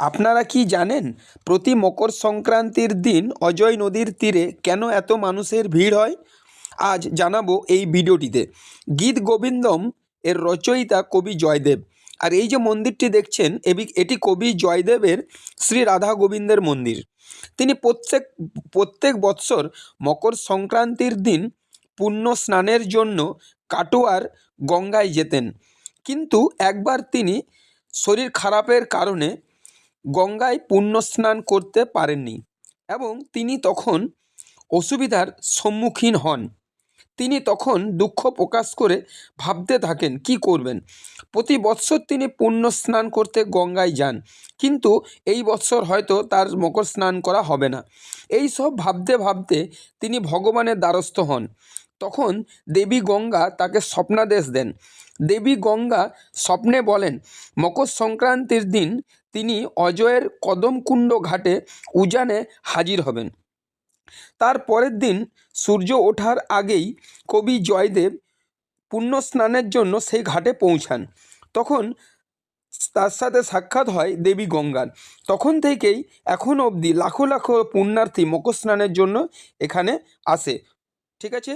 আপনারা কি জানেন প্রতি মকর সংক্রান্তির দিন অজয় নদীর তীরে কেন এত মানুষের ভিড় হয়? আজ জানাবো এই ভিডিওটিতে। গীত গোবিন্দম এর রচয়িতা কবি জয়দেব। আর এই যে মন্দিরটি দেখছেন এটি কবি জয়দেবের শ্রী রাধা গোবিন্দের মন্দির। তিনি প্রত্যেক বৎসর মকর সংক্রান্তির দিন পুণ্য স্নানের জন্য কাটোয়ার গঙ্গায় যেতেন, কিন্তু একবার তিনি শরীর খারাপের কারণে গঙ্গায় পুণ্য স্নান করতে পারেননি এবং তিনি তখন অসুবিধার সম্মুখীন হন। তিনি তখন দুঃখ প্রকাশ করে ভাবতে থাকেন কি করবেন। প্রতি বৎসর তিনি পুণ্য স্নান করতে গঙ্গায় যান, কিন্তু এই বৎসর হয়তো তার মকর স্নান করা হবে না। এই সব ভাবতে ভাবতে তিনি ভগবানের দ্বারস্থ হন। তখন দেবী গঙ্গা তাকে স্বপ্নাদেশ দেন। দেবী গঙ্গা স্বপ্নে বলেন মকর সংক্রান্তির দিন তিনি অজয়ের কদমকুণ্ড ঘাটে উজানে হাজির হবেন। তার পরের দিন সূর্য ওঠার আগেই কবি জয়দেব পুণ্য স্নানের জন্য সেই ঘাটে পৌঁছান। তখন তার সাথে সাক্ষাৎ হয় দেবী গঙ্গার। তখন থেকেই এখন অবধি লাখো লাখো পুণ্যার্থী মকর স্নানের জন্য এখানে আসে। ঠিক আছে।